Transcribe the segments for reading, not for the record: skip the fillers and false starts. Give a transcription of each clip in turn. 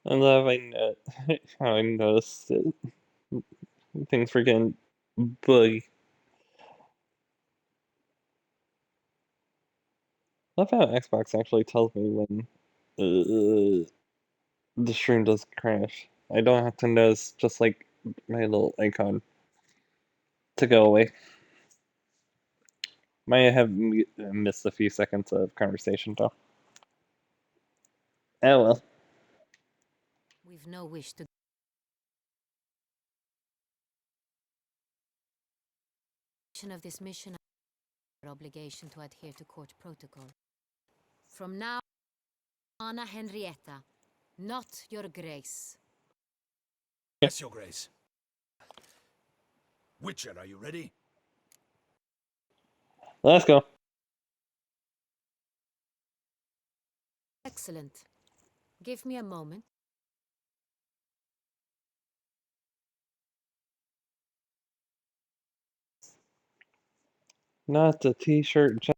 I love how I noticed that things were getting buggy. Love how Xbox actually tells me when the stream does crash. I don't have to notice just like my little icon to go away. Might have missed a few seconds of conversation though. Oh well. We've no wish to of this mission our obligation to adhere to court protocol. From now on, Anna Henrietta, not your grace. Yes, your grace. Witcher, are you ready? Let's go. Excellent. Give me a moment. Not the t-shirt.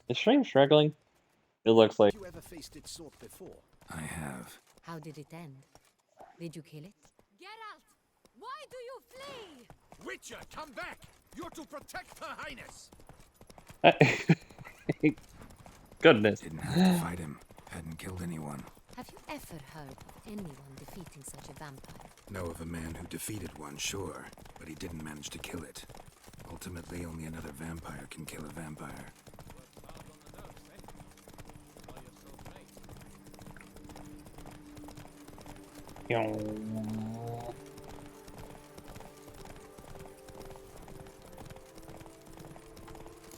Is stream struggling? It looks like. Have you ever faced its sort before? I have. How did it end? Did you kill it? Geralt, why do you flee? Witcher, come back! You're to protect Her Highness! Goodness. Didn't have to fight him. Hadn't killed anyone. Have you ever heard of anyone defeating such a vampire? Know of a man who defeated one, sure, but he didn't manage to kill it. Ultimately, only another vampire can kill a vampire.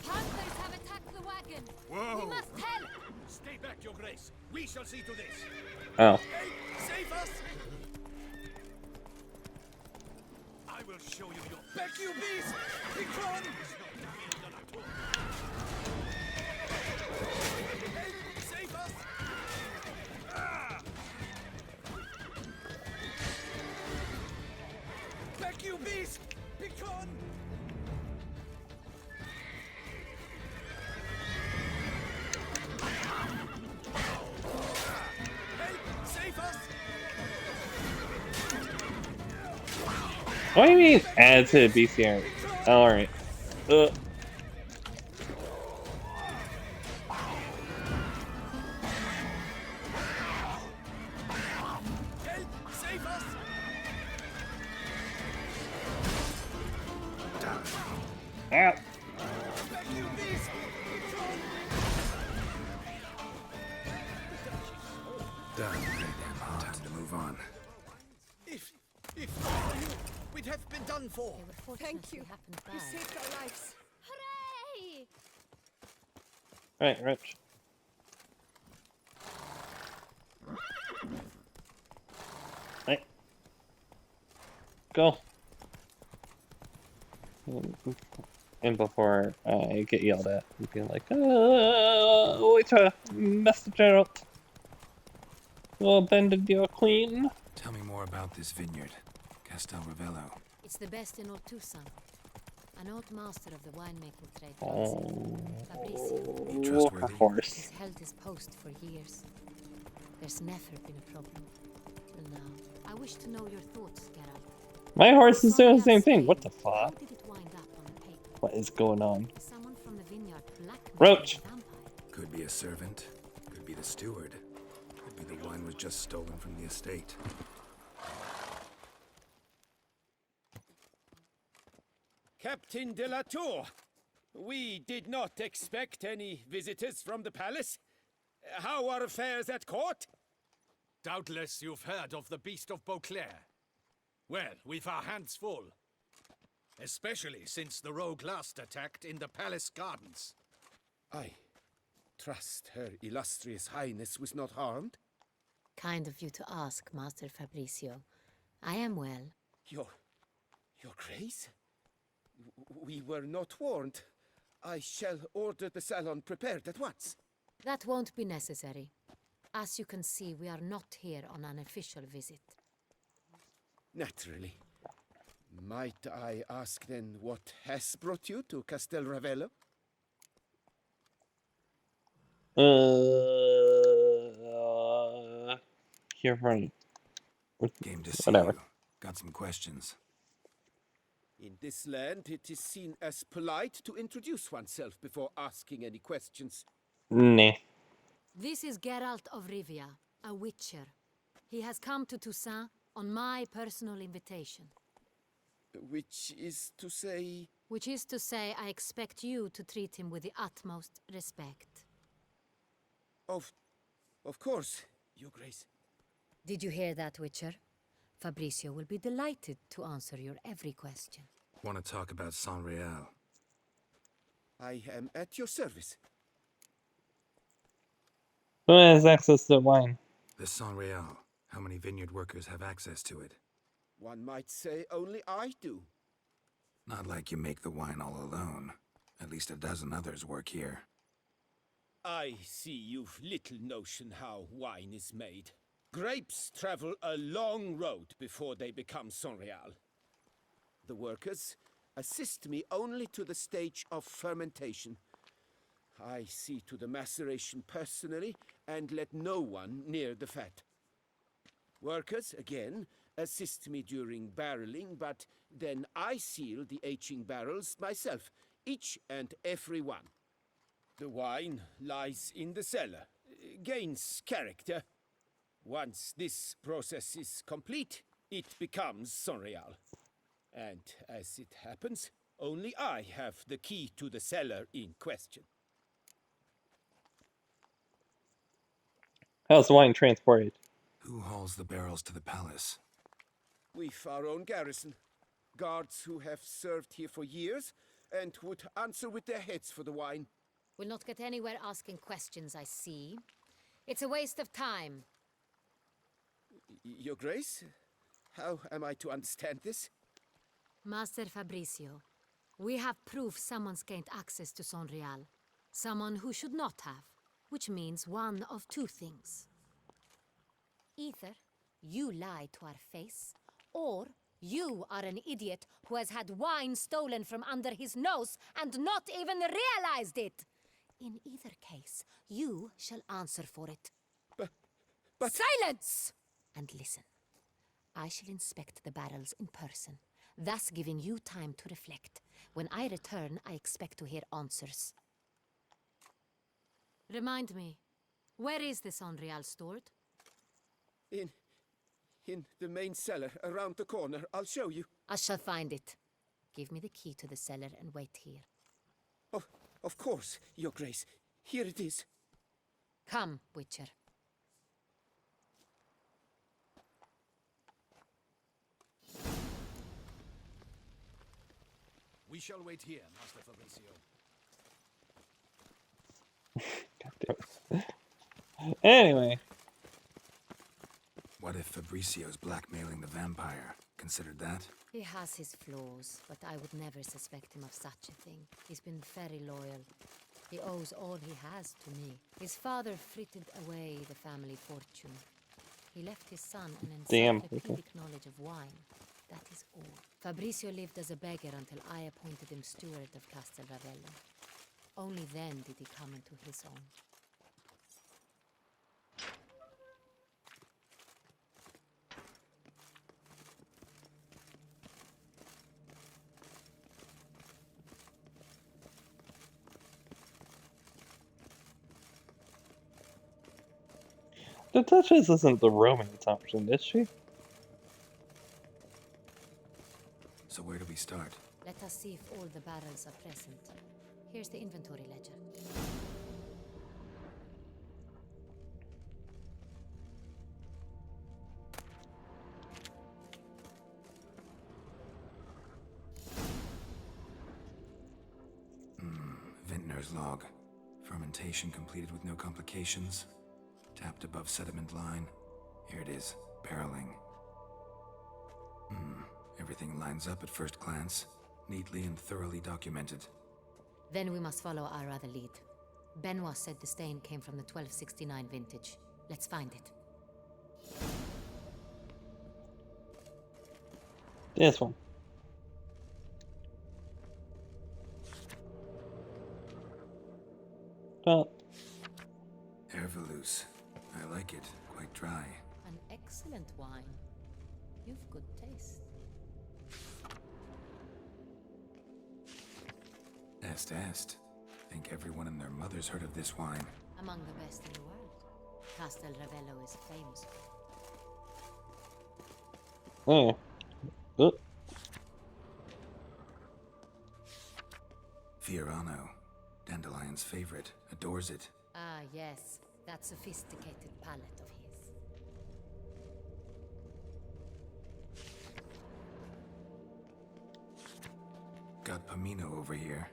Hunters have attacked the wagon. Whoa! We must help. Stay back, your grace. We shall see to this. Oh. Hey, save us! I will show you your... Back, you beast! Be gone! Hey, save us! Ah! Back, you beast! Be gone! Save us! What do you mean add to the BCR? Alright. Help! Save us! Ah. Back, you beast! Be gone! Done. Time to move on. If not for you, we'd have been done for. They were Thank you. fortunately happened You bad. saved our lives. Hooray! Right, Rich. Right. Go. And before I get yelled at, and be like, wait to mess the general. Well, bended your queen. Tell me more about this vineyard. Castel Ravello. It's the best in Ortusan. An old master of the winemaking trade runs Oh, it. Fabrizio. He trustworthy? horse. He's held his post for years. There's never been a problem. Till now. I wish to know your thoughts, Geralt. My horse is doing the same thing. What the How fuck? did it wind up on the paper? What is going on? Is someone from the vineyard blackmailed Roach. the vampire? Could be a servant. Could be the steward. Could be the wine was just stolen from the estate. Captain de la Tour, we did not expect any visitors from the palace. How are affairs at court? Doubtless you've heard of the Beast of Beauclair. Well, we've our hands full. Especially since the rogue last attacked in the palace gardens. I trust Her Illustrious Highness was not harmed. Kind of you to ask, Master Fabrizio. I am well. Your Grace? We were not warned. I shall order the salon prepared at once. That won't be necessary. As you can see, we are not here on an official visit. Naturally. Might I ask then what has brought you to Castel Ravello? Here from Came to see whatever. you. Got some questions. In this land, it is seen as polite to introduce oneself before asking any questions. Nah. This is Geralt of Rivia, a witcher. He has come to Toussaint on my personal invitation. Which is to say... Which is to say, I expect you to treat him with the utmost respect. Of course, Your Grace. Did you hear that, Witcher? Fabricio will be delighted to answer your every question. Want to talk about San Real? I am at your service. Who has access to wine? The San Real. How many vineyard workers have access to it? One might say only I do. Not like you make the wine all alone. At least a dozen others work here. I see you've little notion how wine is made. Grapes travel a long road before they become Saint-Réal. The workers assist me only to the stage of fermentation. I see to the maceration personally and let no one near the fat. Workers, again, assist me during barreling, but then I seal the aging barrels myself, each and every one. The wine lies in the cellar, gains character. Once this process is complete, it becomes Saint-Réal. And as it happens, only I have the key to the cellar in question. How's the wine transported? Who hauls the barrels to the palace? We've our own garrison. Guards who have served here for years and would answer with their heads for the wine. We'll not get anywhere asking questions, I see. It's a waste of time. Your Grace? How am I to understand this? Master Fabricio, we have proof someone's gained access to Saint-Réal. Someone who should not have, which means one of two things. Either you lie to our face, or you are an idiot who has had wine stolen from under his nose and not even realized it. In either case, you shall answer for it. But... Silence! And listen. I shall inspect the barrels in person, thus giving you time to reflect. When I return, I expect to hear answers. Remind me, where is the Saint-Réal stored? In the main cellar, around the corner. I'll show you. I shall find it. Give me the key to the cellar and wait here. Oh, of course, Your Grace. Here it is. Come, Witcher. We shall wait here, Master Fabricio. Anyway, What if Fabricio's blackmailing the vampire? Considered that? He has his flaws, but I would never suspect him of such a thing. He's been very loyal. He owes all he has to me. His father frittered away the family fortune. He left his son an Damn, encyclopedic knowledge of wine. That is all. Fabricio lived as a beggar until I appointed him steward of Castel Ravello. Only then did he come into his own. the Duchess isn't the romance option, is she? So where do we start? Let us see if all the barrels are present. Here's the inventory ledger. Vintner's log. Fermentation completed with no complications. Tapped above sediment line. Here it is. Barreling. Everything lines up at first glance, neatly and thoroughly documented. Then we must follow our other lead. Benoit said the stain came from the 1269 vintage. Let's find it. This one. Well, Herveloos. I like it. Quite dry. An excellent wine. You've good taste. Est. Think everyone and their mother's heard of this wine. Among the best in the world. Castel Ravello is famous. oh. Oh. Fiorano. Dandelion's favorite. Adores it. Ah, yes. That sophisticated palate of his. Got Pomino over here.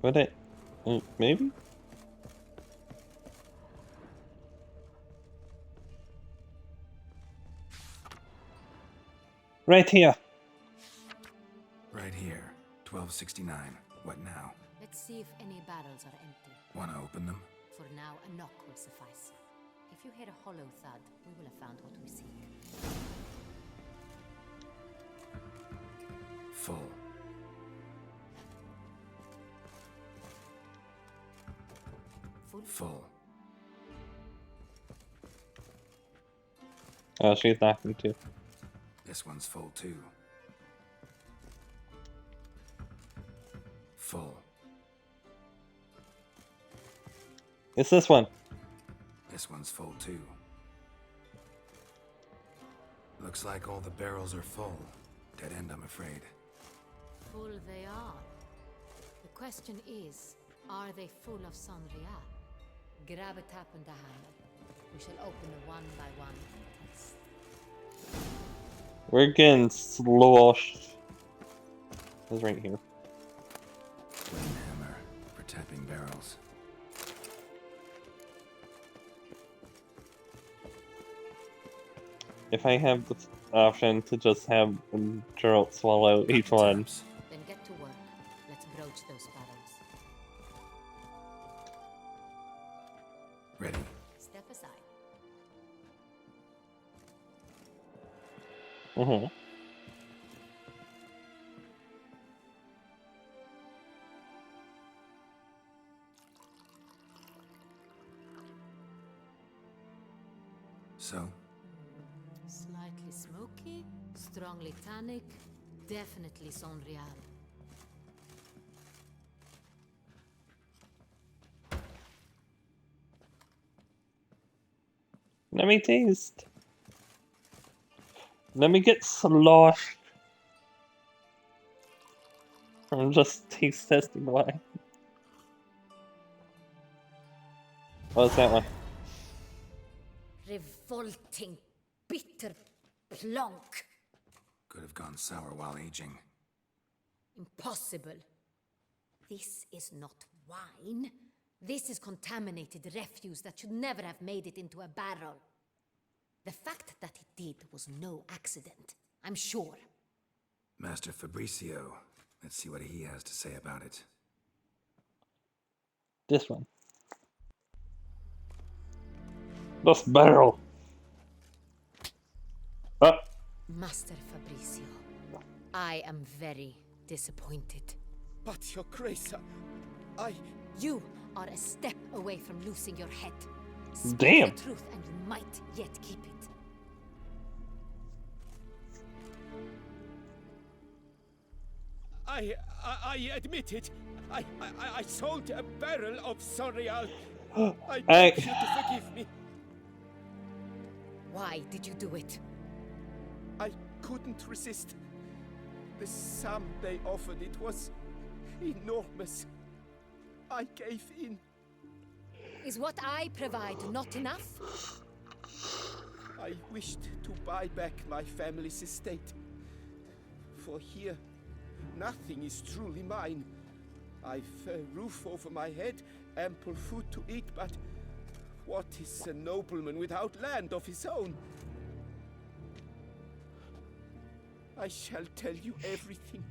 But it. Maybe? Right here. Right here. 1269. What now? Let's see if any barrels are empty. Wanna open them? For now, a knock will suffice. If you hear a hollow thud, we will have found what we seek. Full. Full? Full. Oh, she's knocking too. This one's full too. Full. It's this one. This one's full too. Looks like all the barrels are full. Dead end, I'm afraid. Full they are. The question is, are they full of Sonrial? Grab a tap and a hammer. We shall open them one by one. Test. We're getting sloshed. It's right here. Wooden hammer for tapping barrels. If I have the option to just have Geralt swallow each one. Taps. Then get to work. Let's broach those barrels. Ready. Step aside. Mm-hmm. So, Slightly smoky, strongly tannic, definitely Sonrial. Let me taste. Let me get sloshed. I'm just taste testing why. What's that one? Revolting, bitter plonk. could have gone sour while aging. Impossible. This is not wine. This is contaminated refuse that should never have made it into a barrel. The fact that it did was no accident, I'm sure. Master Fabricio. Let's see what he has to say about it. This one. This barrel. Ah. Master Fabricio, I am very disappointed. But, Your Grace, I... You are a step away from losing your head. Speak Damn. the truth and you might yet keep it. I admit it. I sold a barrel of Sonrial. I I- beg you to forgive me. Why did you do it? I couldn't resist. The sum they offered, it was enormous. I gave in. Is what I provide not enough? I wished to buy back my family's estate. For here, nothing is truly mine. I've a roof over my head, ample food to eat, but what is a nobleman without land of his own? I shall tell you everything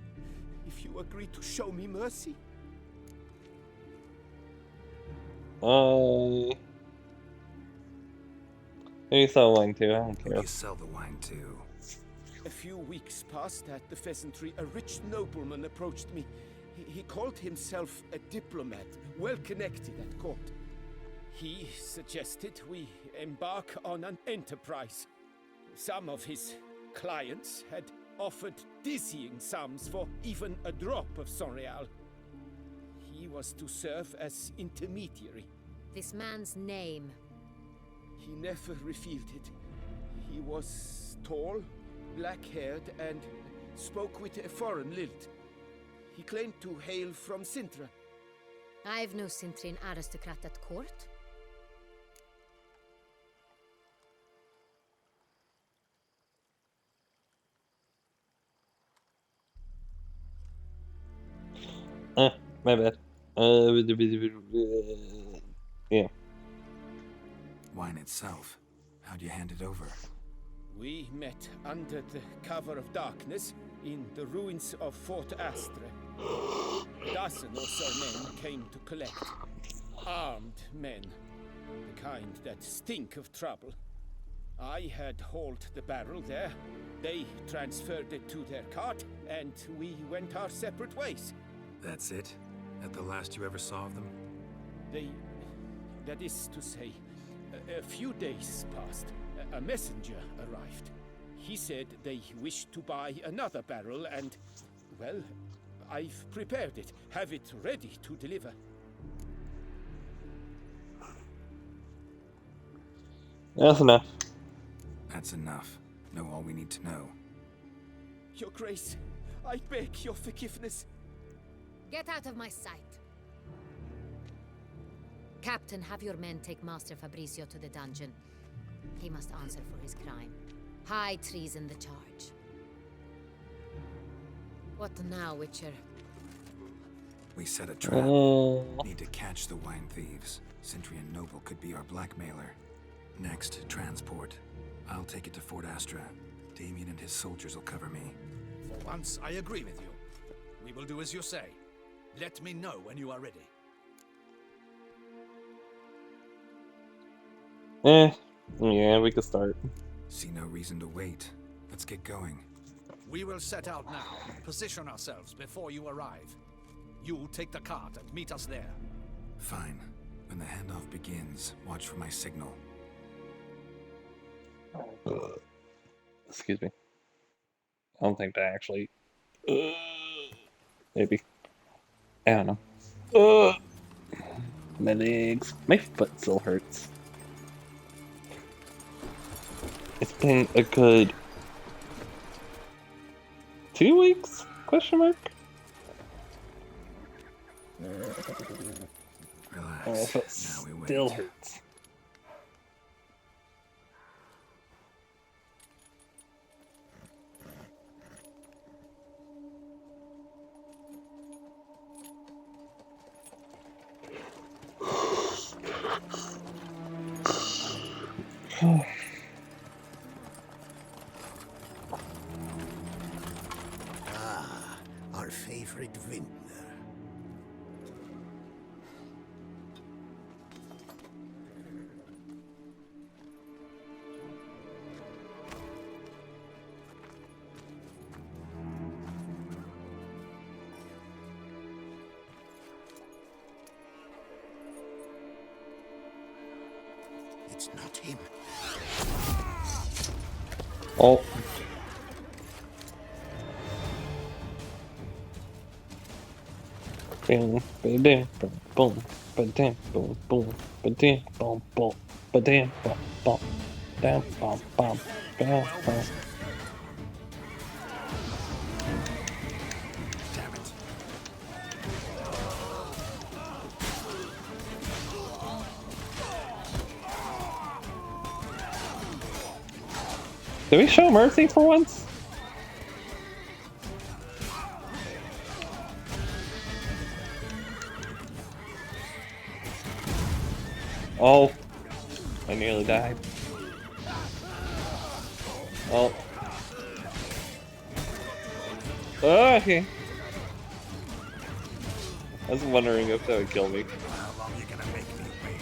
if you agree to show me mercy. Maybe sell wine too, I don't Who do care. you sell the wine to? A few weeks past at the Pheasantry, a rich nobleman approached me. He called himself a diplomat, well connected at court. He suggested we embark on an enterprise. Some of his clients had offered dizzying sums for even a drop of Sonreal. He was to serve as intermediary. This man's name. He never revealed it. He was tall, black-haired, and spoke with a foreign lilt. He claimed to hail from Sintra. I've no Sintrian aristocrat at court. My bad. Yeah. Wine itself. How'd you hand it over? We met under the cover of darkness in the ruins of Fort Astre. A dozen or so men came to collect. Armed men. The kind that stink of trouble. I had hauled the barrel there. They transferred it to their cart, and we went our separate ways. That's it? At the last you ever saw of them? That is to say, a few days passed. A messenger arrived. He said they wished to buy another barrel and, well, I've prepared it. Have it ready to deliver. That's enough. That's enough. Know all we need to know. Your Grace, I beg your forgiveness. Get out of my sight. Captain, have your men take Master Fabrizio to the dungeon. He must answer for his crime. High treason the charge. What now, Witcher? We set a trap. Oh. Need to catch the wine thieves. Sintrian Noble could be our blackmailer. Next, transport. I'll take it to Fort Astra. Damien and his soldiers will cover me. For once, I agree with you. We will do as you say. Let me know when you are ready. Yeah, we could start. See no reason to wait. Let's get going. We will set out now. Position ourselves before you arrive. You take the cart and meet us there. Fine. When the handoff begins, watch for my signal. Excuse me. I don't think that actually. Maybe. I don't know. My legs. My foot still hurts. It's been a good 2 weeks? Question mark? Relax. Oh, it Now we wait. still hurts. Our favorite vintner. It's not him. Oh. Boom, ba-dam, boom, ba-dam, boom, boom, ba-dam, boom, boom, ba-dam, boom, boom, bam, bam, bam, bam, bam. Damn it. Did we show mercy for once? Oh, I nearly died. Oh. Oh, okay. I was wondering if that would kill me. How long you gonna make me wait?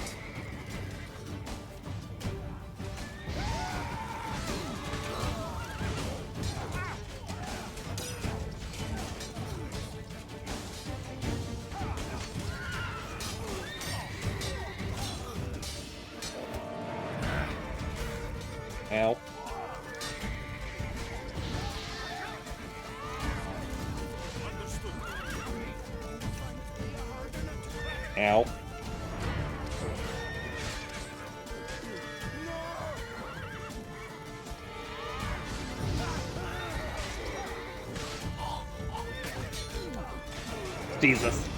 Ow. Ow. Jesus.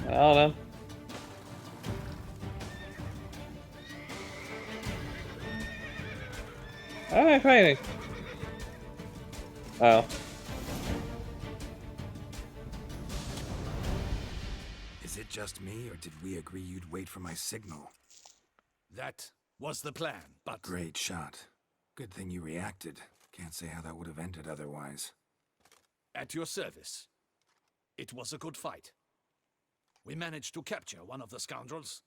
Well then. How am I fighting? Oh. Is it just me, or did we agree you'd wait for my signal? That was the plan, but Great shot. Good thing you reacted. Can't say how that would have ended otherwise. at your service. It was a good fight. We managed to capture one of the scoundrels.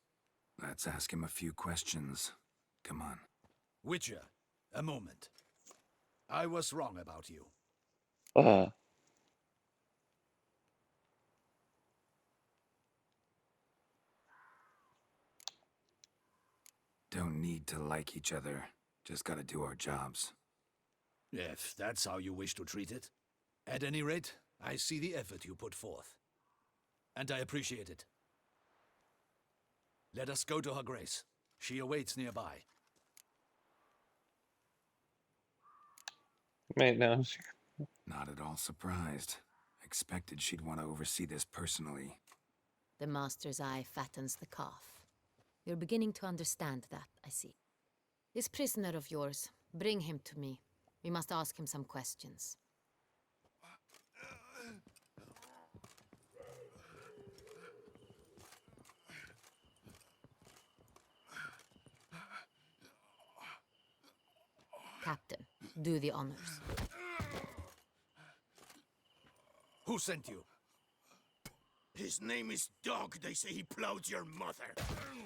Let's ask him a few questions. Come on. Witcher, a moment. I was wrong about you. Don't need to like each other. Just gotta do our jobs. If that's how you wish to treat it. At any rate, I see the effort you put forth. And I appreciate it. Let us go to her grace. She awaits nearby. Wait, no. Not at all surprised. Expected she'd want to oversee this personally. The master's eye fattens the calf. You're beginning to understand that, I see. This prisoner of yours, bring him to me. We must ask him some questions. Captain, do the honors. Who sent you? His name is Dog. They say he plowed your mother.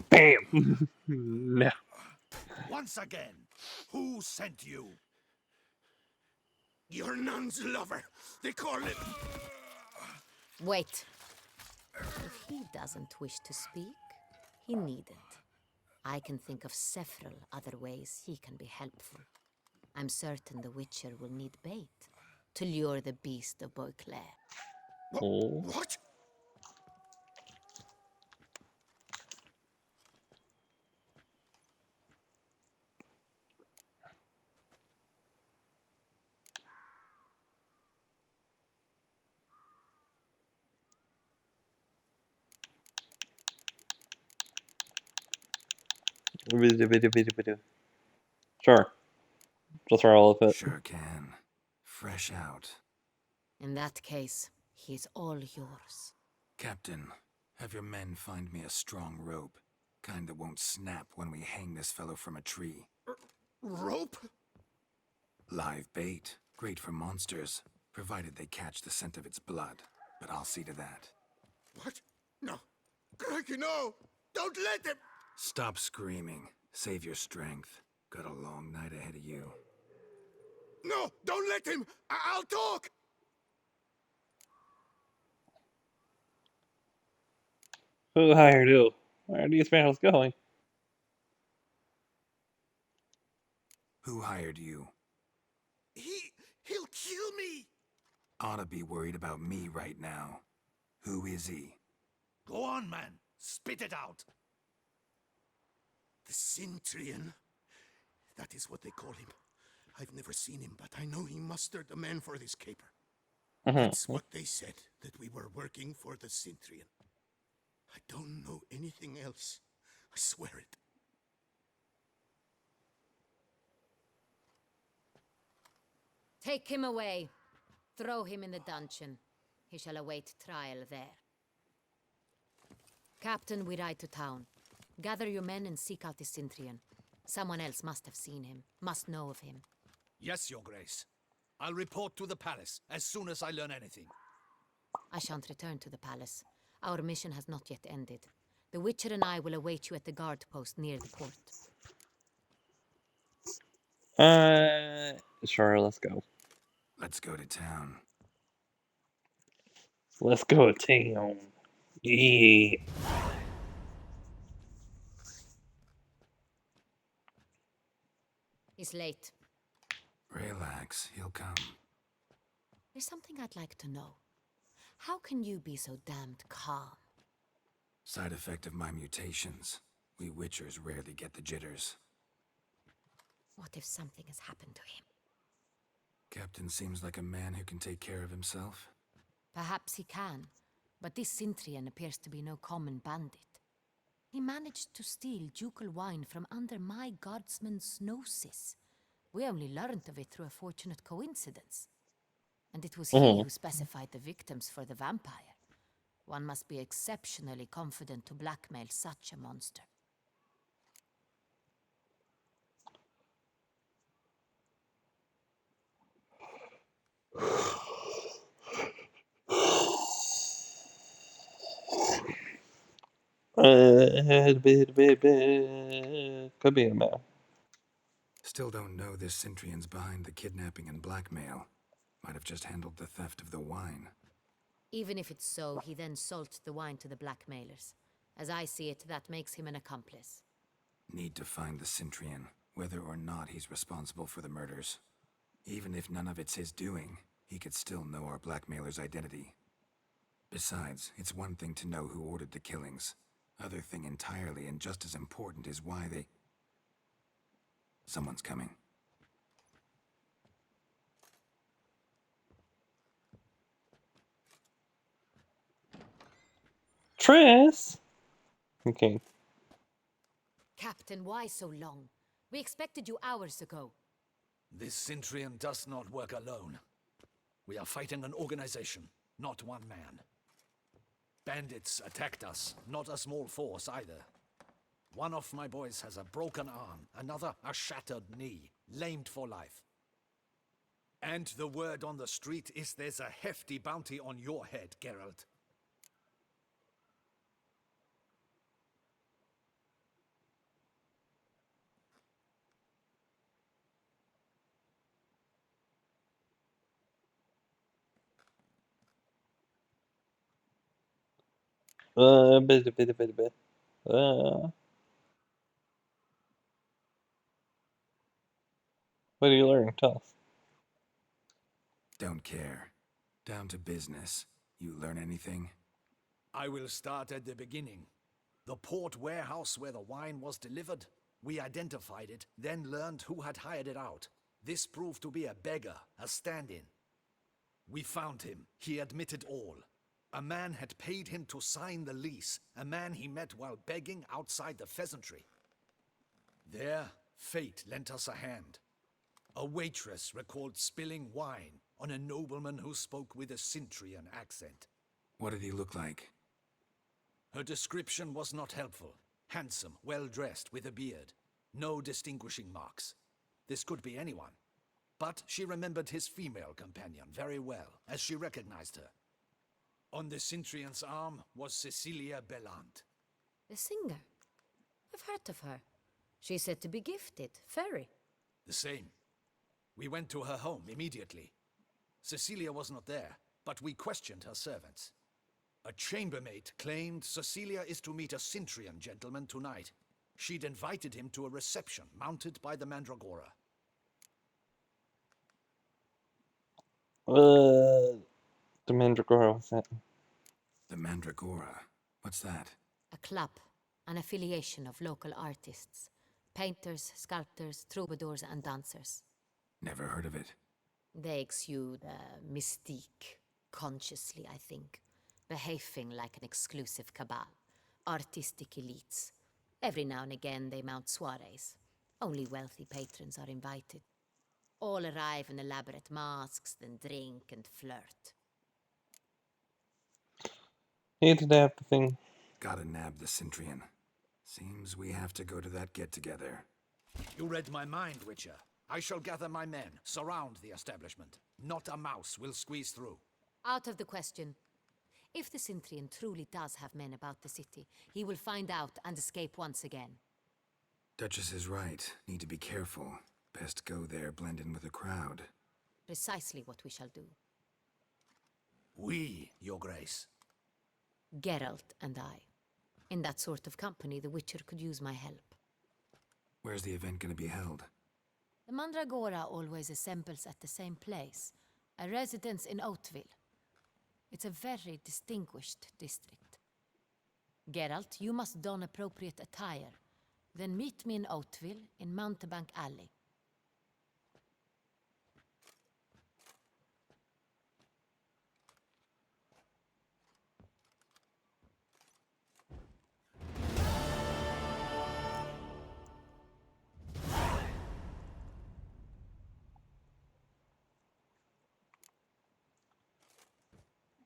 Bam! No. Once again, who sent you? Your nun's lover. They call him. Wait. If he doesn't wish to speak, he needn't. I can think of several other ways he can be helpful. I'm certain the Witcher will need bait to lure the beast of Beauclair. Oh. What? Sure. Just roll with it. Sure can. Fresh out. In that case, he's all yours. Captain, have your men find me a strong rope. Kind that won't snap when we hang this fellow from a tree. Rope? Live bait. Great for monsters, provided they catch the scent of its blood. But I'll see to that. What? No. Crikey, no! Don't let him! Stop screaming. Save your strength. Got a long night ahead of you. No! Don't let him! I'll talk! Who hired who? Where are these battles going? Who hired you? He'll kill me! Ought to be worried about me right now. Who is he? Go on, man. Spit it out. The Cintrian. That is what they call him. I've never seen him, but I know he mustered the men for this caper. That's what they said, that we were working for the Cintrian. I don't know anything else. I swear it. Take him away. Throw him in the dungeon. He shall await trial there. Captain, we ride to town. Gather your men and seek out the Sintrian. Someone else must have seen him, must know of him. Yes, Your Grace. I'll report to the palace as soon as I learn anything. I shan't return to the palace. Our mission has not yet ended. The Witcher and I will await you at the guard post near the port. Sure, let's go. Let's go to town. Let's go to town. Yeah. He's late. Relax, he'll come. There's something I'd like to know. How can you be so damned calm? Side effect of my mutations. We Witchers rarely get the jitters. What if something has happened to him? Captain seems like a man who can take care of himself. Perhaps he can, but this Sintrian appears to be no common bandit. He managed to steal ducal wine from under my guardsman's noses. We only learned of it through a fortunate coincidence. And it was he who specified the victims for the vampire. One must be exceptionally confident to blackmail such a monster. Could be a man. Still don't know this Sintrian's behind the kidnapping and blackmail. Might have just handled the theft of the wine. Even if it's so, he then sold the wine to the blackmailers. As I see it, that makes him an accomplice. Need to find the Sintrian, whether or not he's responsible for the murders. Even if none of it's his doing, he could still know our blackmailer's identity. Besides, it's one thing to know who ordered the killings. Other thing entirely, and just as important, is why they... Someone's coming. Triss? Okay. Captain, why so long? We expected you hours ago. This Sintrian does not work alone. We are fighting an organization, not one man. Bandits attacked us, not a small force either. One of my boys has a broken arm, another a shattered knee, lamed for life. And the word on the street is there's a hefty bounty on your head, Geralt. Bit. What do you learn? Tell us. Don't care. Down to business. You learn anything? I will start at the beginning. The port warehouse where the wine was delivered. We identified it, then learned who had hired it out. This proved to be a beggar, a stand-in. We found him. He admitted all. A man had paid him to sign the lease, a man he met while begging outside the pheasantry. There, fate lent us a hand. A waitress recalled spilling wine on a nobleman who spoke with a Sintrian accent. What did he look like? Her description was not helpful. Handsome, well-dressed, with a beard. No distinguishing marks. This could be anyone. But she remembered his female companion very well, as she recognized her. On the Sintrian's arm was Cecilia Bellant. The singer? I've heard of her. She's said to be gifted, fairy. The same. We went to her home immediately. Cecilia was not there, but we questioned her servants. A chambermaid claimed Cecilia is to meet a Sintrian gentleman tonight. She'd invited him to a reception mounted by the Mandragora. The Mandragora was that? The Mandragora. What's that? A club, an affiliation of local artists. Painters, sculptors, troubadours and dancers. Never heard of it. They exude a mystique, consciously, I think. Behaving like an exclusive cabal. Artistic elites. Every now and again they mount soirees. Only wealthy patrons are invited. All arrive in elaborate masks, then drink and flirt. Hate to have the thing. Gotta nab the Cintrian. Seems we have to go to that get-together. You read my mind, Witcher. I shall gather my men, surround the establishment. Not a mouse will squeeze through. Out of the question. If the Cintrian truly does have men about the city, he will find out and escape once again. Duchess is right. Need to be careful. Best go there, blend in with the crowd. Precisely what we shall do. We, Your Grace. Geralt and I. In that sort of company, the Witcher could use my help. Where's the event gonna be held? The Mandragora always assembles at the same place, a residence in Oatville. It's a very distinguished district. Geralt, you must don appropriate attire. Then meet me in Oatville in Mountebank Alley.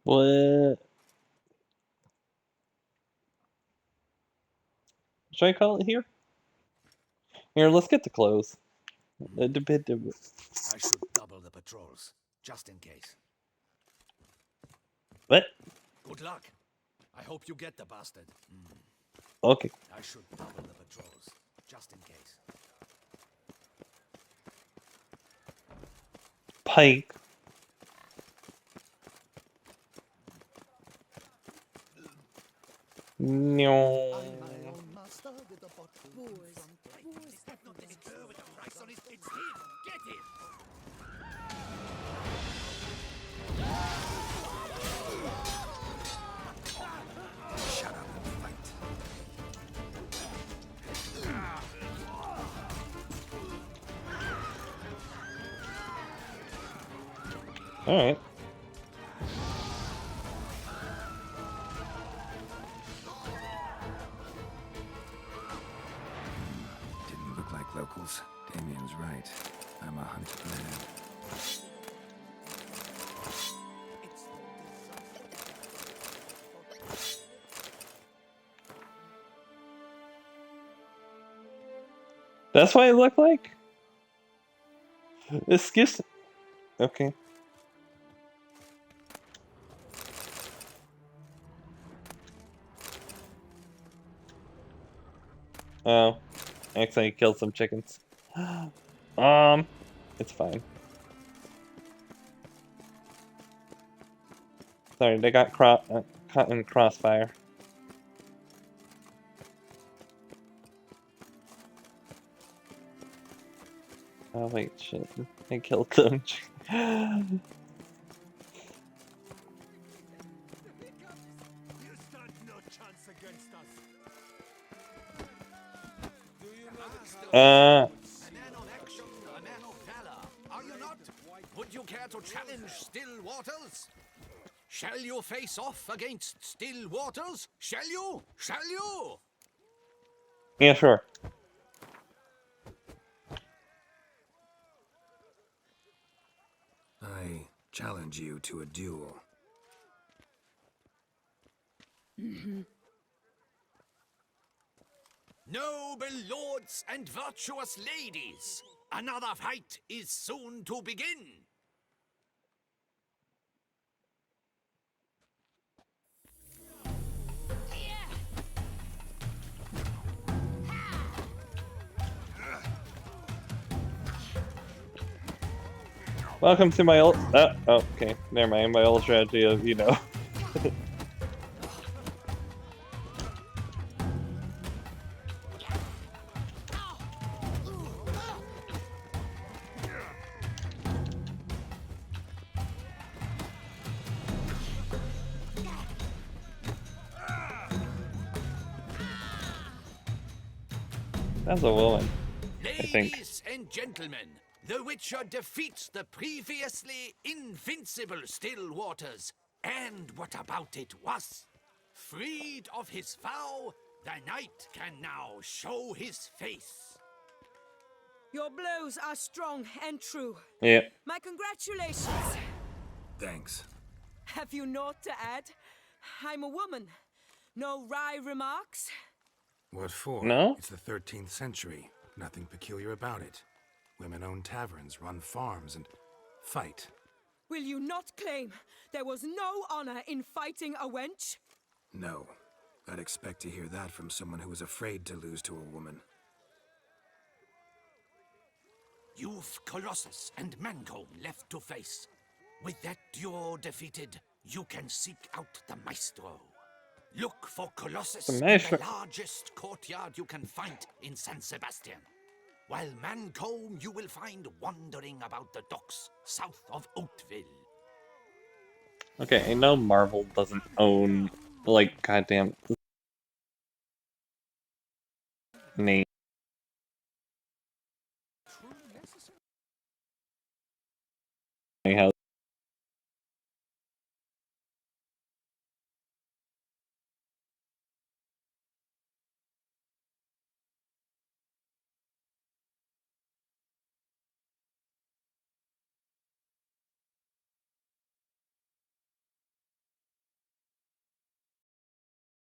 What? Should I call it here? Here, let's get the clothes. I should double the patrols, just in case. What? Good luck. I hope you get the bastard. Okay. I should double the patrols, just in case. Pike. No. Shut up and fight. Alright. Didn't look like locals. Damien's right. I'm a hunted man. That's what it looked like? Excuse. Okay. Oh. I accidentally killed some chickens. It's fine. Sorry, they got caught in crossfire. Oh wait, shit. I killed them. You stand no chance against us. Do you know Uh, a man of action, a man of valor? Are you not? Would you care to challenge Still Waters? Shall you face off against Still Waters? Shall you? Shall you? yeah, sure. I challenge you to a duel. Noble lords and virtuous ladies, another fight is soon to begin. Welcome to my old. Oh, okay. Never mind. My old strategy of, you know. That's a woman. think. Ladies and gentlemen, the Witcher defeats the previously invincible Still Waters. And what about it was? Freed of his vow, the knight can now show his face. Your blows are strong and true. Yeah. My congratulations. Thanks. Have you naught to add? I'm a woman. No wry remarks? What for? No? It's the 13th century. Nothing peculiar about it. Women own taverns, run farms, and fight. Will you not claim there was no honor in fighting a wench? No. I'd expect to hear that from someone who was afraid to lose to a woman. You've Colossus and Mancomb left to face. With that duo defeated, you can seek out the Maestro. Look for Colossus The in Maestro. the largest courtyard you can find in San Sebastian. While Mancomb you will find wandering about the docks south of Oatville. Okay, I know Marvel doesn't own, like, goddamn name. How